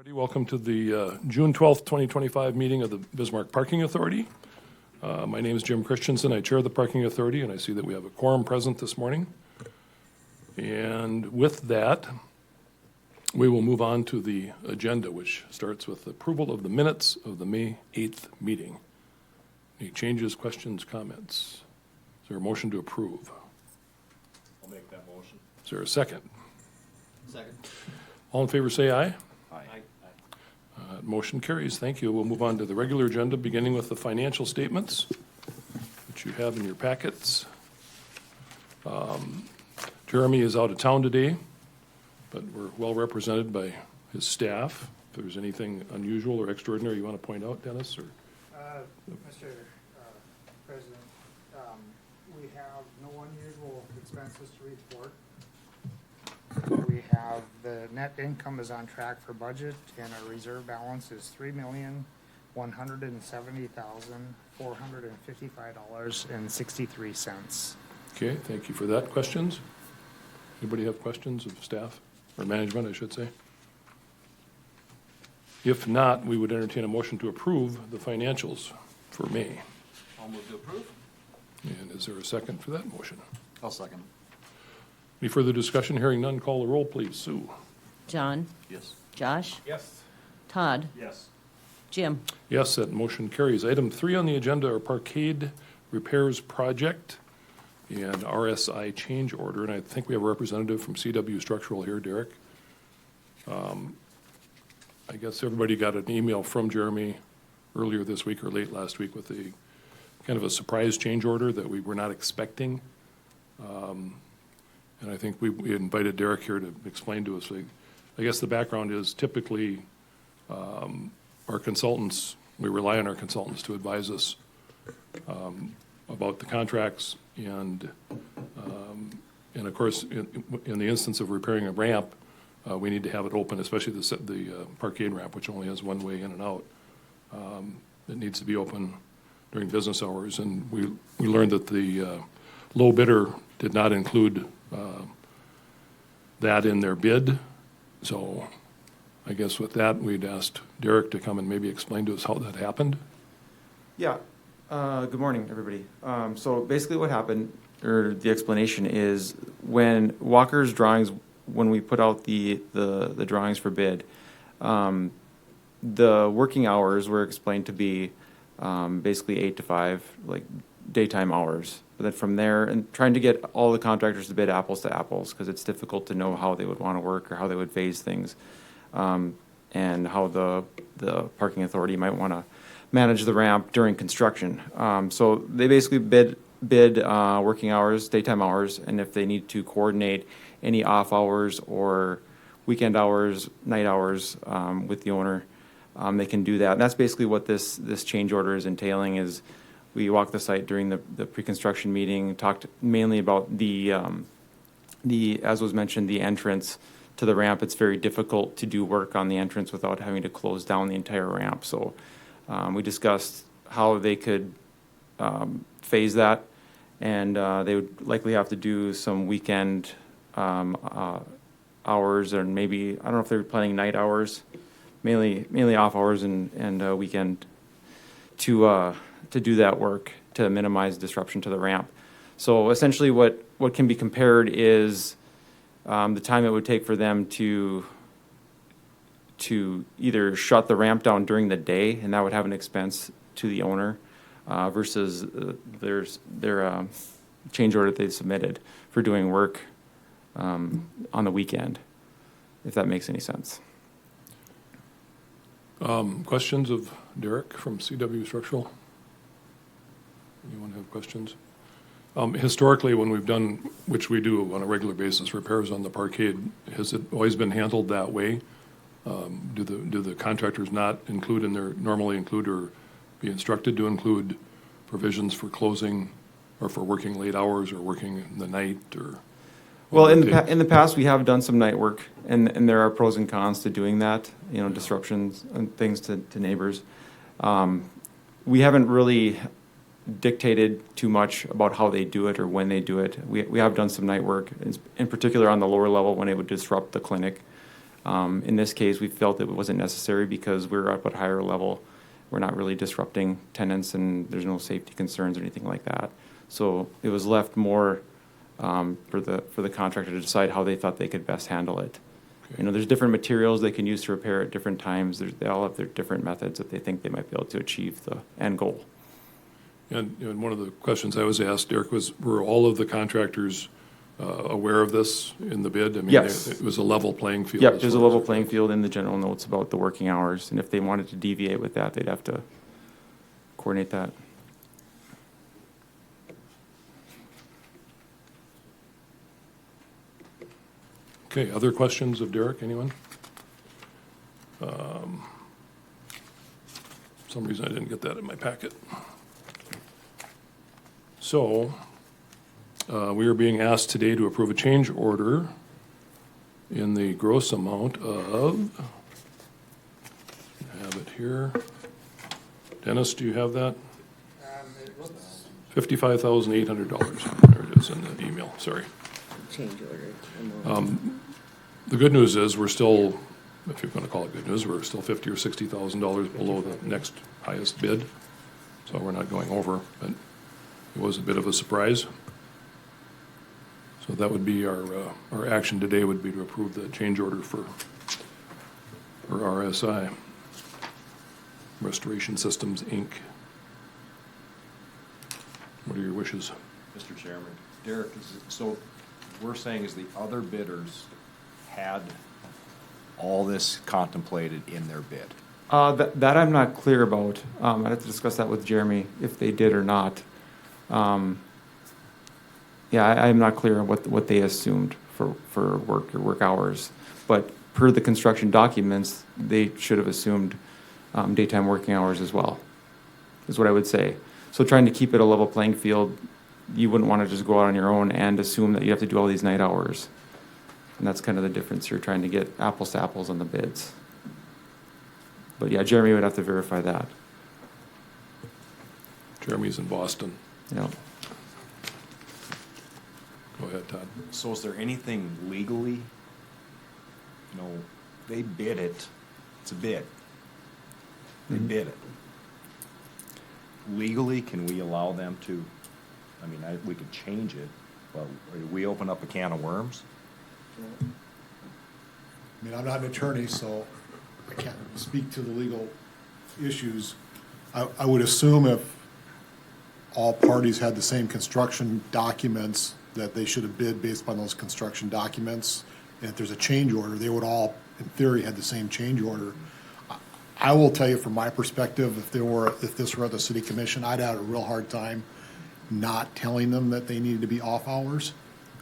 Everybody, welcome to the June 12th, 2025 meeting of the Bismarck Parking Authority. My name is Jim Christensen. I chair the Parking Authority, and I see that we have a quorum present this morning. And with that, we will move on to the agenda, which starts with approval of the minutes of the May 8th meeting. Any changes, questions, comments? Is there a motion to approve? I'll make that motion. Is there a second? Second. All in favor say aye. Aye. Motion carries. Thank you. We'll move on to the regular agenda, beginning with the financial statements, which you have in your packets. Jeremy is out of town today, but we're well represented by his staff. If there's anything unusual or extraordinary you want to point out, Dennis? Or Mr. President, we have no unusual expenses to report. We have the net income is on track for budget, and our reserve balance is $3,170,455.63. Okay, thank you for that. Questions? Anybody have questions of staff or management, I should say? If not, we would entertain a motion to approve the financials for May. I'll move to approve. And is there a second for that motion? I'll second. Any further discussion? Hearing none, call the roll, please. Sue? John? Yes. Josh? Yes. Todd? Yes. Jim? Yes, that motion carries. Item 3 on the agenda are parkade repairs project and RSI change order. And I think we have a representative from CW Structural here, Derek. I guess everybody got an email from Jeremy earlier this week or late last week with a kind of a surprise change order that we were not expecting. And I think we invited Derek here to explain to us. I guess the background is typically our consultants, we rely on our consultants to advise us about the contracts. And of course, in the instance of repairing a ramp, we need to have it open, especially the parkade ramp, which only has one way in and out. It needs to be open during business hours. And we learned that the low bidder did not include that in their bid. So I guess with that, we'd asked Derek to come and maybe explain to us how that happened. Yeah. Good morning, everybody. So basically what happened, or the explanation is, when Walker's drawings, when we put out the drawings for bid, the working hours were explained to be basically 8 to 5, like daytime hours. But then from there, and trying to get all the contractors to bid apples to apples, because it's difficult to know how they would want to work or how they would phase things, and how the parking authority might want to manage the ramp during construction. So they basically bid working hours, daytime hours, and if they need to coordinate any off hours or weekend hours, night hours with the owner, they can do that. And that's basically what this change order is entailing. Is we walked the site during the pre-construction meeting, talked mainly about the as was mentioned, the entrance to the ramp. It's very difficult to do work on the entrance without having to close down the entire ramp. So we discussed how they could phase that, and they would likely have to do some weekend hours, or maybe, I don't know if they were planning night hours, mainly off hours and weekend to do that work to minimize disruption to the ramp. So essentially what can be compared is the time it would take for them to either shut the ramp down during the day, and that would have an expense to the owner, versus their change order that they submitted for doing work on the weekend, if that makes any sense. Questions of Derek from CW Structural? Anyone have questions? Historically, when we've done, which we do on a regular basis, repairs on the parkade, has it always been handled that way? Do the contractors not normally include or be instructed to include provisions for closing or for working late hours or working in the night? Or well, in the past, we have done some night work, and there are pros and cons to doing that. Disruptions and things to neighbors. We haven't really dictated too much about how they do it or when they do it. We have done some night work, in particular on the lower level when it would disrupt the clinic. In this case, we felt it wasn't necessary because we're up at a higher level. We're not really disrupting tenants and there's no safety concerns or anything like that. So it was left more for the contractor to decide how they thought they could best handle it. You know, there's different materials they can use to repair at different times. They all have their different methods that they think they might be able to achieve the end goal. And one of the questions I was asked, Derek, was, were all of the contractors aware of this in the bid? I mean, Yes. it was a level playing field. Yep, as there's a far level as- playing field in the general notes about the working hours, and if they wanted to deviate with that, they'd have to coordinate that. Okay, other questions of Derek, anyone? For some reason I didn't get that in my packet. So, we are being asked today to approve a change order in the gross amount of, I have it here. Dennis, do you have that? It looks, $55,800. There it is in the email, sorry. Change order. The good news is, we're still, if you're gonna call it good news, we're still $50,000 or $60,000 below the next highest bid. So we're not going over, but it was a bit of a surprise. So that would be our action today would be to approve the change order for RSI, Restoration Systems, Inc. What are your wishes? Mr. Chairman, Derek, so we're saying is the other bidders had all this contemplated in their bid? That I'm not clear about. I'd have to discuss that with Jeremy, if they did or not. Yeah, I'm not clear on what they assumed for work or work hours. But per the construction documents, they should have assumed daytime working hours as well, is what I would say. So trying to keep it a level playing field, you wouldn't want to just go out on your own and assume that you have to do all these night hours. And that's kind of the difference. You're trying to get apples to apples on the bids. But yeah, Jeremy would have to verify that. Jeremy's in Boston. Yeah. Go ahead, Todd. So is there anything legally, they bid it, it's a bid. They bid it. Legally, can we allow them to, we could change it, but we open up a can of worms? I'm not an attorney, so I can't speak to the legal issues. I would assume if all parties had the same construction documents, that they should have bid based upon those construction documents. And if there's a change order, they would all, in theory, had the same change order. I will tell you from my perspective, if this were at the city commission, I'd have a real hard time not telling them that they needed to be off hours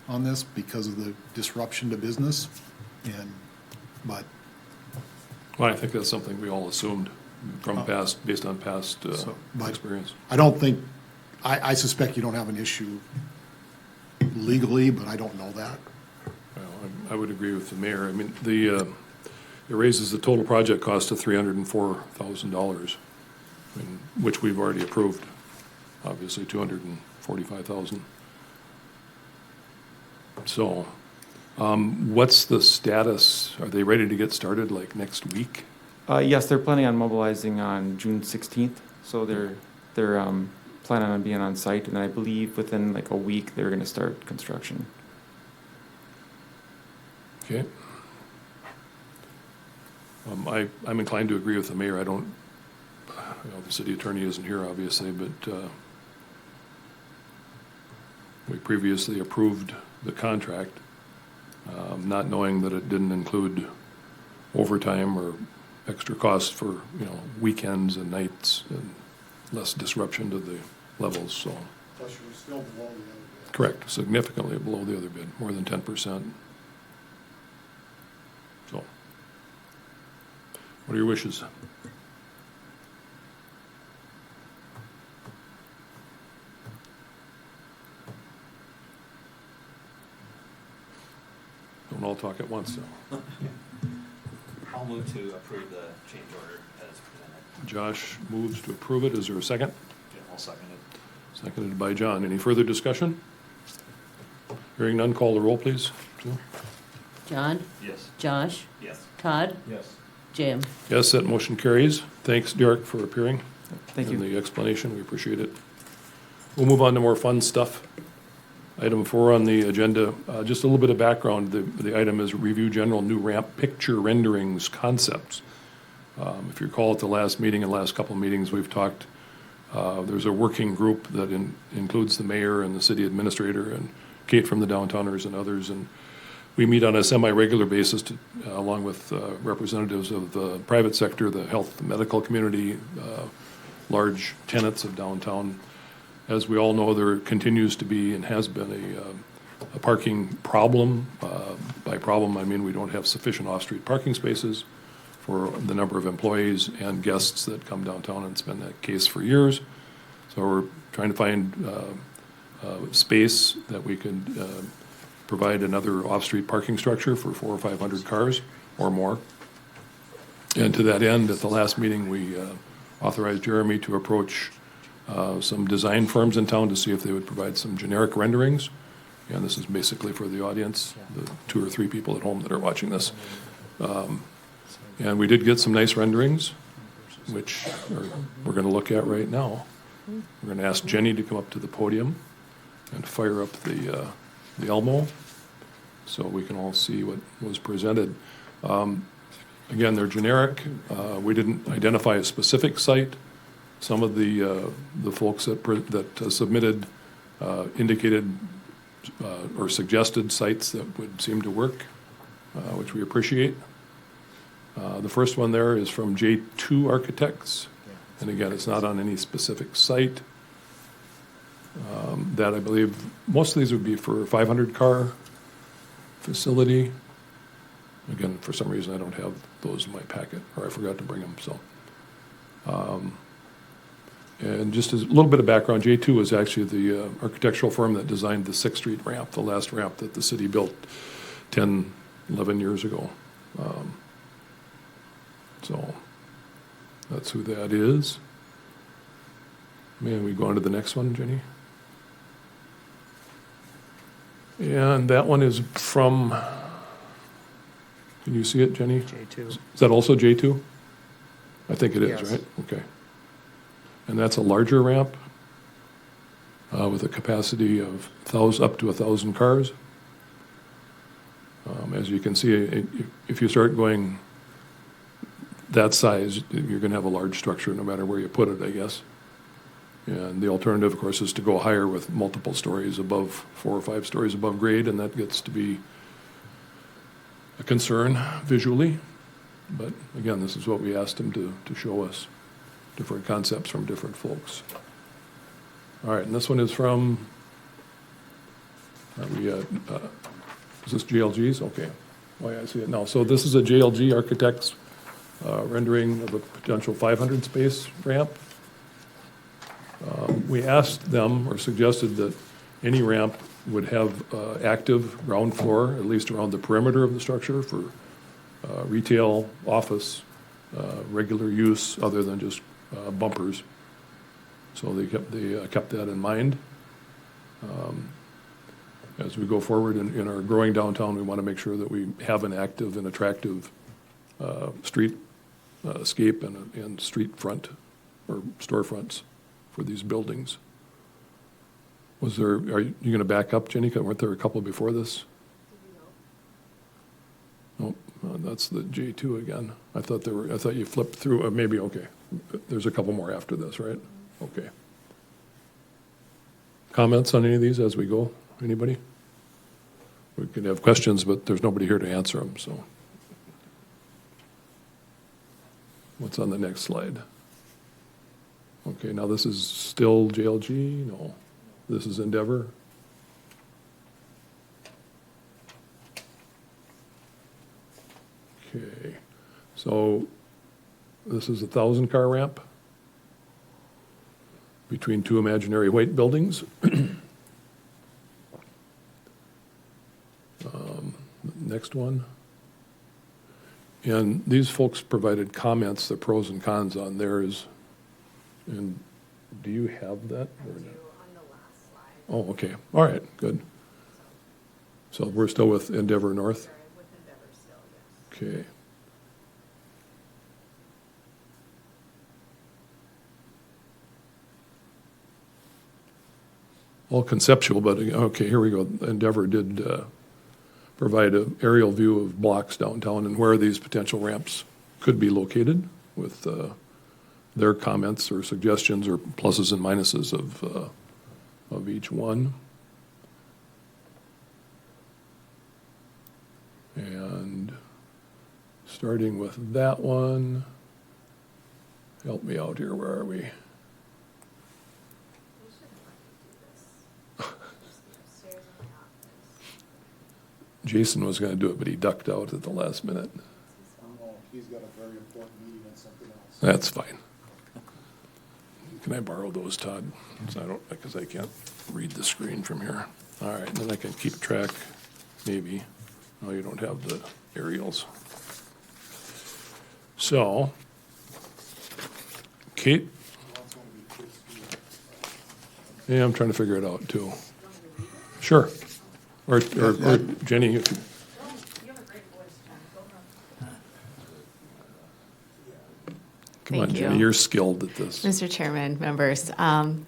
on this because of the disruption to business. But Well, I think that's something we all assumed from past, based on past but experience. I don't think, I suspect you don't have an issue legally, but I don't know that. Well, I would agree with the mayor. I mean, it raises the total project cost to $304,000, which we've already approved, obviously $245,000. So, what's the status? Are they ready to get started like next week? Yes, they're planning on mobilizing on June 16th. So they're planning on being on site, and I believe within like a week they're going to start construction. Okay. I'm inclined to agree with the mayor. I don't, the city attorney isn't here, obviously, but we previously approved the contract, not knowing that it didn't include overtime or extra costs for, weekends and nights and less disruption to the levels, so. Plus you're still below the other bid. Correct, significantly below the other bid, more than 10%. So, what are your wishes? Don't all talk at once, so. I'll move to approve the change order as presented. Josh moves to approve it. Is there a second? Yeah, I'll second it. Seconded by John. Any further discussion? Hearing none, call the roll, please. Sue? John, Yes. Josh, Yes. Todd, Yes. Jim. Yes, that motion carries. Thanks, Derek, for appearing. Thank And you. the explanation, we appreciate it. We'll move on to more fun stuff. Item 4 on the agenda, just a little bit of background. The item is review general new ramp picture renderings concepts. If you recall at the last meeting and last couple of meetings, we've talked, there's a working group that includes the mayor and the city administrator and Kate from the Downtowners and others. And we meet on a semi-regular basis along with representatives of the private sector, the health, the medical community, large tenants of downtown. As we all know, there continues to be and has been a parking problem. By problem, I mean we don't have sufficient off-street parking spaces for the number of employees and guests that come downtown, and it's been that case for years. So we're trying to find space that we could provide another off-street parking structure for 400 or 500 cars or more. And to that end, at the last meeting, we authorized Jeremy to approach some design firms in town to see if they would provide some generic renderings. And this is basically for the audience, the 2 or 3 people at home that are watching this. And we did get some nice renderings, which we're going to look at right now. We're going to ask Jenny to come up to the podium and fire up the Elmo so we can all see what was presented. Again, they're generic. We didn't identify a specific site. Some of the folks that submitted indicated or suggested sites that would seem to work, which we appreciate. The first one there is from J2 Architects. And again, it's not on any specific site. That I believe most of these would be for a 500-car facility. Again, for some reason, I don't have those in my packet, or I forgot to bring them, so. And just as a little bit of background, J2 was actually the architectural firm that designed the 6th Street ramp, the last ramp that the city built 10, 11 years ago. So that's who that is. May we go on to the next one, Jenny? And that one is from, can you see it, Jenny? J2. Is that also J2? I think it is, Yes. right? Okay. And that's a larger ramp with a capacity of up to 1,000 cars. As you can see, if you start going that size, you're going to have a large structure no matter where you put it, I guess. And the alternative, of course, is to go higher with multiple stories above, 4 or 5 stories above grade, and that gets to be a concern visually. But again, this is what we asked him to show us, different concepts from different folks. All right, and this one is from, is this JLG's? Okay. Oh, yeah, I see it now. So this is a JLG Architects rendering of a potential 500 space ramp. We asked them, or suggested that any ramp would have active ground floor, at least around the perimeter of the structure, for retail, office, regular use, other than just bumpers. So they kept that in mind. As we go forward in our growing downtown, we want to make sure that we have an active and attractive street scape and street front or storefronts for these buildings. Are you going to back up, Jenny? Weren't there a couple before this? Oh, that's the J2 again. I thought you flipped through, maybe, okay. There's a couple more after this, right? Okay. Comments on any of these as we go? Anybody? We can have questions, but there's nobody here to answer them, so. What's on the next slide? Okay, now this is still JLG? No. This is Endeavor? Okay, so this is a 1,000-car ramp between 2 imaginary white buildings. Next one. And these folks provided comments, the pros and cons on theirs. And do you have that? Or not? Oh, okay. All right, good. So we're still with Endeavor North? Okay. All conceptual, but, okay, here we go. Endeavor did provide an aerial view of blocks downtown and where these potential ramps could be located with their comments or suggestions or pluses and minuses of each one. And starting with that one, help me out here, where are we? Jason was gonna do it, but he ducked out at the last minute. Oh, he's got a very important meeting and something else. That's fine. Can I borrow those, Todd? Because I can't read the screen from here. All right, then I can keep track, maybe. No, you don't have the aerials. So, Kate? Yeah, I'm trying to figure it out too. Sure. Or Jenny, you could. Come on, Thank Jenny, you. you're skilled at this. Mr. Chairman, members,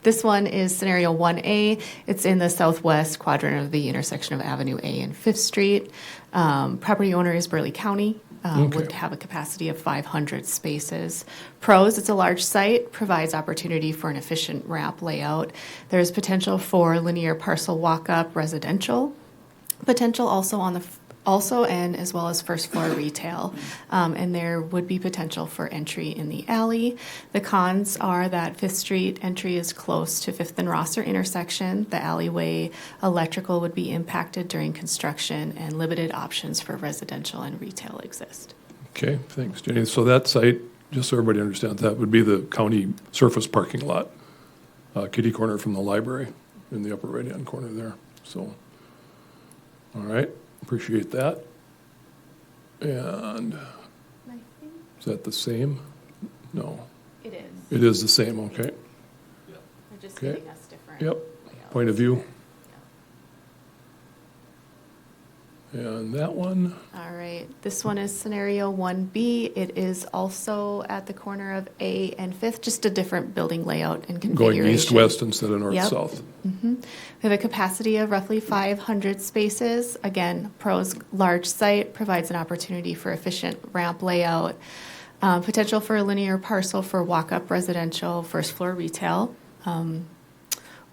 this one is scenario 1A. It's in the southwest quadrant of the intersection of Avenue A and Fifth Street. Property owner is Burley County. Would Okay. have a capacity of 500 spaces. Pros, it's a large site, provides opportunity for an efficient ramp layout. There's potential for linear parcel walk-up residential, potential also and as well as first floor retail. And there would be potential for entry in the alley. The cons are that Fifth Street entry is close to Fifth and Rosser intersection. The alleyway electrical would be impacted during construction, and limited options for residential and retail exist. Okay, thanks, Jenny. So that site, just so everybody understands, that would be the county surface parking lot, kitty corner from the library in the upper right-hand corner there. So, all right, appreciate that. And is that the same? No, It is. it is the same, okay. They're just Okay. giving us different. Yep, point of view. And that one, All right, this one is scenario 1B. It is also at the corner of A and Fifth, just a different building layout and configuration. going east-west instead of Yep. north-south. We have a capacity of roughly 500 spaces. Again, pros, large site, provides an opportunity for efficient ramp layout, potential for a linear parcel for walk-up residential, first floor retail,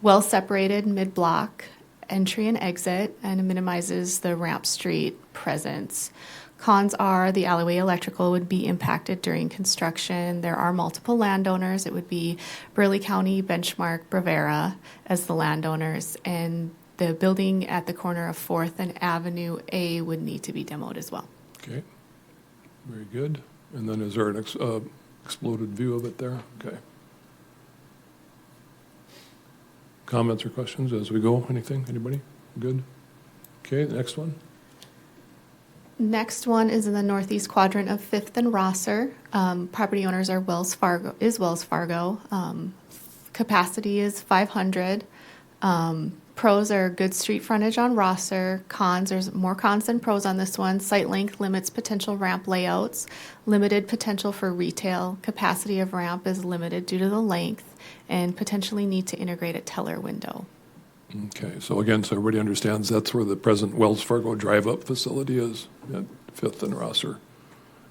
well-separated mid-block entry and exit, and it minimizes the ramp street presence. Cons are the alleyway electrical would be impacted during construction. There are multiple landowners. It would be Burley County, Benchmark, Bravera as the landowners, and the building at the corner of 4th and Avenue A would need to be demoed as well. Okay, very good. And then is there an exploded view of it there? Okay. Comments or questions as we go? Anything? Anybody? Good? Okay, the next one. Next one is in the northeast quadrant of 5th and Rosser. Property owners are Wells Fargo. Capacity is 500. Pros are good street frontage on Rosser. Cons, there's more cons than pros on this one. Site length limits potential ramp layouts. Limited potential for retail. Capacity of ramp is limited due to the length, and potentially need to integrate a teller window. Okay, so again, so everybody understands that's where the present Wells Fargo drive-up facility is at Fifth and Rosser.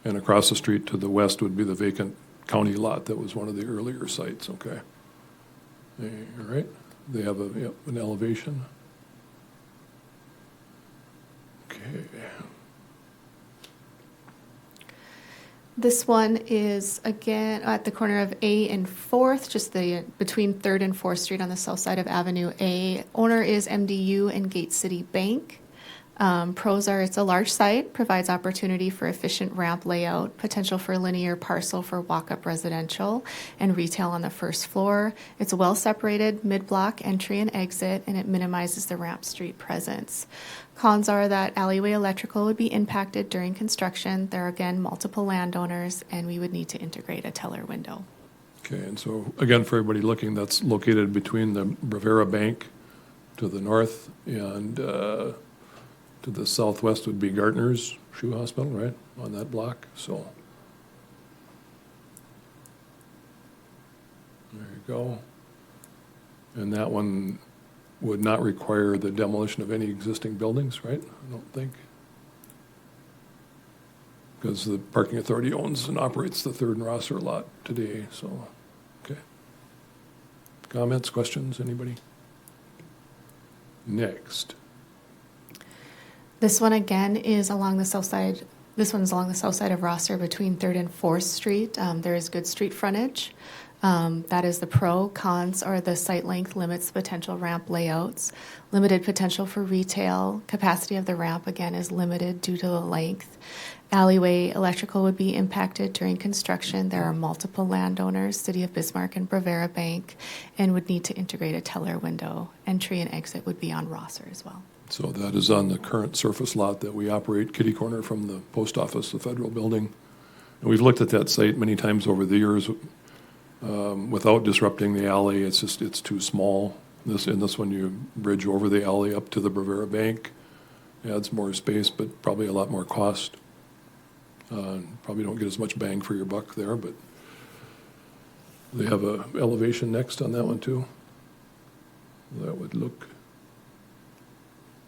And across the street to the west would be the vacant county lot that was one of the earlier sites, okay? All right, they have an elevation. Okay, This one is again at the corner of A and 4th, just between 3rd and 4th Street on the south side of Avenue A. Owner is MDU and Gate City Bank. Pros are it's a large site, provides opportunity for efficient ramp layout, potential for linear parcel for walk-up residential, and retail on the first floor. It's well separated mid-block entry and exit, and it minimizes the ramp street presence. Cons are that alleyway electrical would be impacted during construction. There are again multiple landowners, and we would need to integrate a teller window. okay, and so again, for everybody looking, that's located between the Bravera Bank to the north and to the southwest would be Gartner's shoe hospital, right, on that block, so. There you go. And that one would not require the demolition of any existing buildings, right? I don't think. Because the parking authority owns and operates the 3rd and Rosser lot today, so, okay. Comments, questions, anybody? Next. This one again is along the south side. This one's along the south side of Rosser between 3rd and 4th Street. There is good street frontage. That is the pro. Cons are the site length limits potential ramp layouts. Limited potential for retail. Capacity of the ramp, again, is limited due to the length. Alleyway electrical would be impacted during construction. There are multiple landowners, City of Bismarck and Bravera Bank, and would need to integrate a teller window. Entry and exit would be on Rosser as well. So that is on the current surface lot that we operate, kitty corner from the post office, the federal building. And we've looked at that site many times over the years without disrupting the alley. It's too small. This one, you bridge over the alley up to the Bravera Bank. Adds more space, but probably a lot more cost. Probably don't get as much bang for your buck there, but they have a elevation next on that one too. That would look.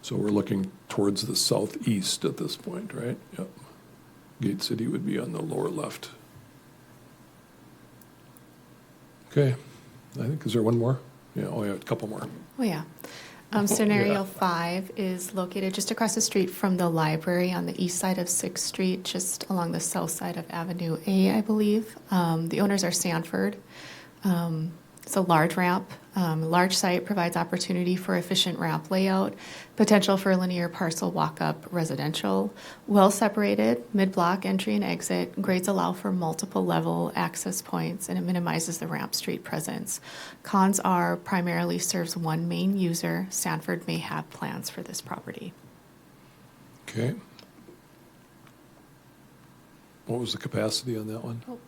So we're looking towards the southeast at this point, right? Yep. Gate City would be on the lower left. Okay. I think, is there one more? Yeah, oh yeah, a couple more. Oh, yeah. Scenario Yeah. 5 is located just across the street from the library on the east side of 6th Street, just along the south side of Avenue A, I believe. The owners are Sanford. It's a large ramp. Large site provides opportunity for efficient ramp layout, potential for linear parcel walk-up residential, well separated, mid-block entry and exit. Grades allow for multiple level access points, and it minimizes the ramp street presence. Cons are primarily serves one main user. Sanford may have plans for this property. Okay. What was the capacity on that one? Oh.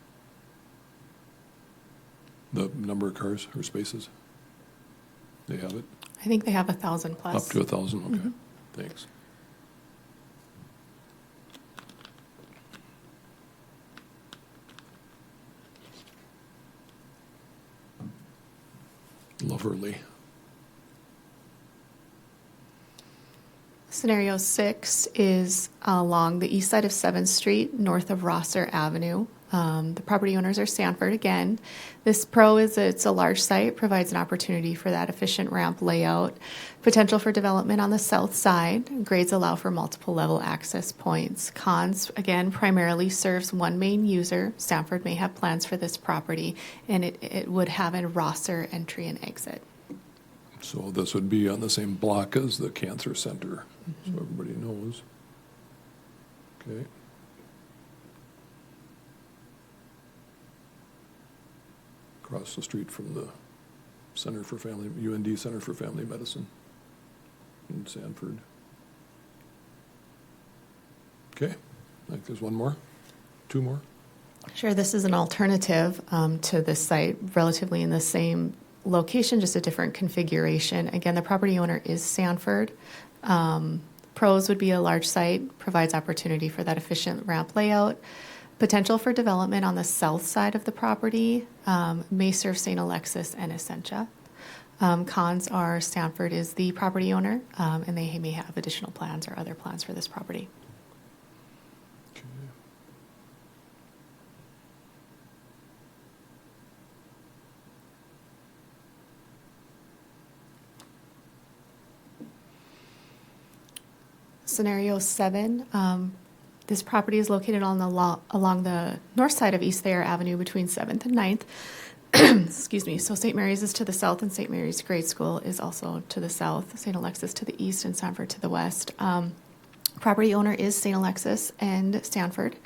The number of cars or spaces? They have it? I think they have 1,000 plus. Up to 1,000, okay. Thanks. Loverly. Scenario 6 is along the east side of 7th Street, north of Rosser Avenue. The property owners are Sanford again. This pro is it's a large site, provides an opportunity for that efficient ramp layout. Potential for development on the south side. Grades allow for multiple level access points. Cons, again, primarily serves one main user. Sanford may have plans for this property, and it would have a Rosser entry and exit. So this would be on the same block as the cancer center, so everybody knows. Okay. Across the street from the Center for Family, UND Center for Family Medicine in Sanford. Okay, I think there's one more, two more. Sure, this is an alternative to this site, relatively in the same location, just a different configuration. Again, the property owner is Sanford. Pros would be a large site, provides opportunity for that efficient ramp layout. Potential for development on the south side of the property, may serve St. Alexis and Essentia. Cons are Sanford is the property owner, and they may have additional plans or other plans for this property. Okay. Scenario 7, this property is located on along the north side of East Thayer Avenue between 7th and 9th. Excuse me. So St. Mary's is to the south, and St. Mary's Grade School is also to the south. St. Alexis to the east, and Sanford to the west. Property owner is St. Alexis and Sanford.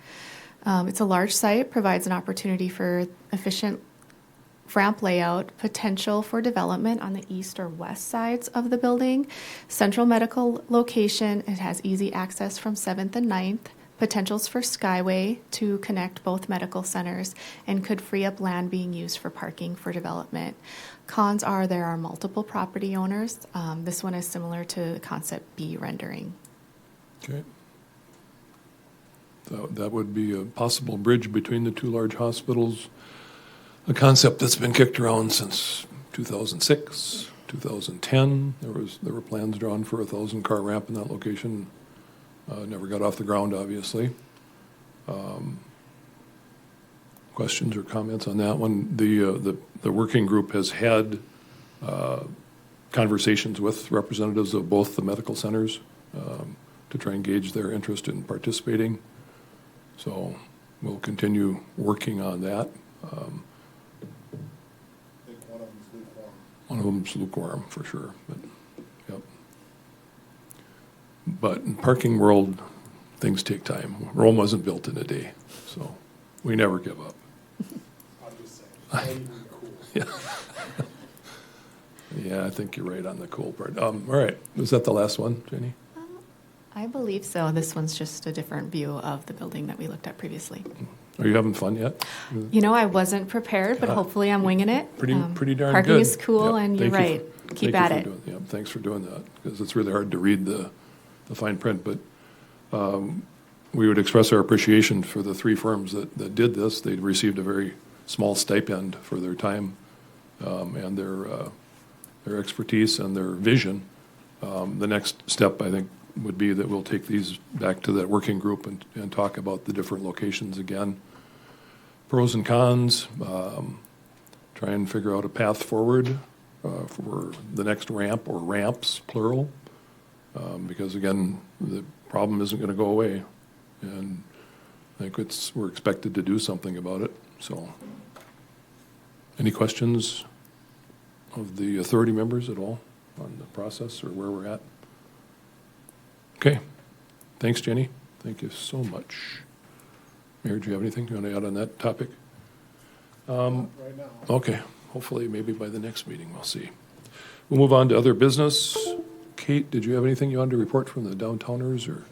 It's a large site, provides an opportunity for efficient ramp layout, potential for development on the east or west sides of the building, central medical location. It has easy access from 7th and 9th, potentials for skyway to connect both medical centers, and could free up land being used for parking for development. Cons are there are multiple property owners. This one is similar to the concept B rendering. Okay. That would be a possible bridge between the two large hospitals, a concept that's been kicked around since 2006, 2010. There were plans drawn for a 1,000-car ramp in that location. Never got off the ground, obviously. Questions or comments on that one? The working group has had conversations with representatives of both the medical centers to try and gauge their interest in participating. So we'll continue working on that. I think one of them's lukewarm. One of them's lukewarm, for sure, but, yep. But in parking world, things take time. Rome wasn't built in a day, so we never give up. I'm just saying, cool. Yeah, I think you're right on the cool part. All right, was that the last one, Jenny? I believe so. This one's just a different view of the building that we looked at previously. Are you having fun yet? You know, I wasn't prepared, but hopefully I'm winging it. Pretty darn Parking good. is cool, Yep, and you're thank you right. for- Keep thank at you it. for doing- Yeah, thanks for doing that, because it's really hard to read the fine print, but we would express our appreciation for the three firms that did this. They received a very small stipend for their time and their expertise and their vision. The next step, I think, would be that we'll take these back to that working group and talk about the different locations again. Pros and cons, try and figure out a path forward for the next ramp or ramps, plural. Because again, the problem isn't going to go away. And I think we're expected to do something about it, so. Any questions of the authority members at all on the process or where we're at? Okay, thanks, Jenny. Thank you so much. Mayor, do you have anything you want to add on that topic? Right now. Okay, hopefully maybe by the next meeting, we'll see. We'll move on to other business. Kate, did you have anything you wanted to report from the downtowners or?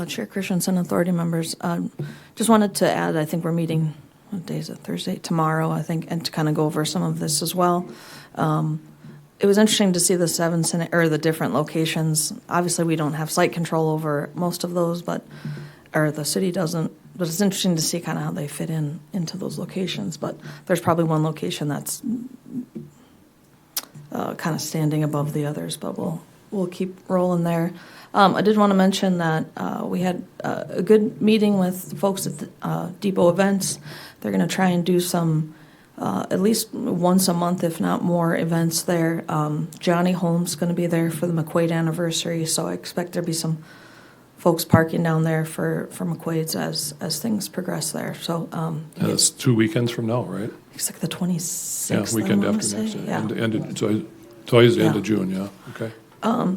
Chair Christensen, authority members, just wanted to add, I think we're meeting, what day is it, Thursday? Tomorrow, I think, and to kind of go over some of this as well. It was interesting to see the the different locations. Obviously, we don't have site control over most of those, or the city doesn't, but it's interesting to see kind of how they fit into those locations. But there's probably one location that's kind of standing above the others, but we'll keep rolling there. I did want to mention that we had a good meeting with folks at the Depot Events. They're going to try and do some, at least once a month, if not more, events there. Johnny Holmes is going to be there for the McQuaid anniversary, so I expect there'll be some folks parking down there for McQuaid's as things progress there. So And it's 2 weekends from now, right? it's like the 26th. Yeah, weekend I wanna after say. next. Yeah. It's always the end Yeah. of June, yeah, okay.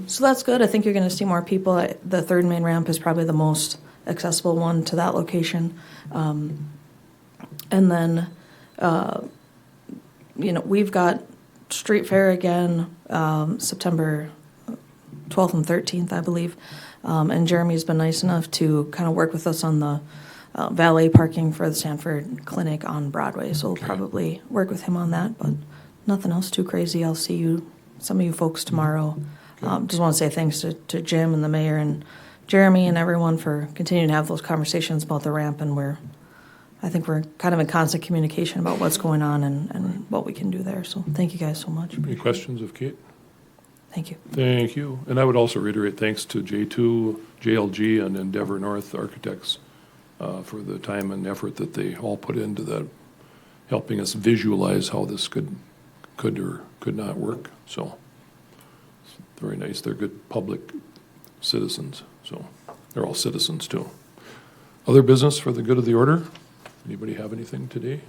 So that's good. I think you're going to see more people. The third main ramp is probably the most accessible one to that location. And then, we've got Street Fair again, September 12th and 13th, I believe. And Jeremy's been nice enough to kind of work with us on the valet parking for the Sanford Clinic on Broadway. So we'll probably work with him on that, but nothing else too crazy. I'll see some of you folks tomorrow. Just want to say thanks to Jim and the mayor and Jeremy and everyone for continuing to have those conversations about the ramp, and I think we're kind of in constant communication about what's going on and what we can do there. So thank you guys so much. Any questions of Kate? Thank you. Thank you. And I would also reiterate thanks to J2, JLG, and Endeavor North Architects for the time and effort that they all put into that, helping us visualize how this could or could not work. So it's very nice. They're good public citizens. So they're all citizens too. Other business for the good of the order? Anybody have anything today?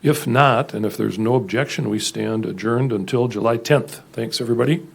If not, and if there's no objection, we stand adjourned until July 10th. Thanks, everybody.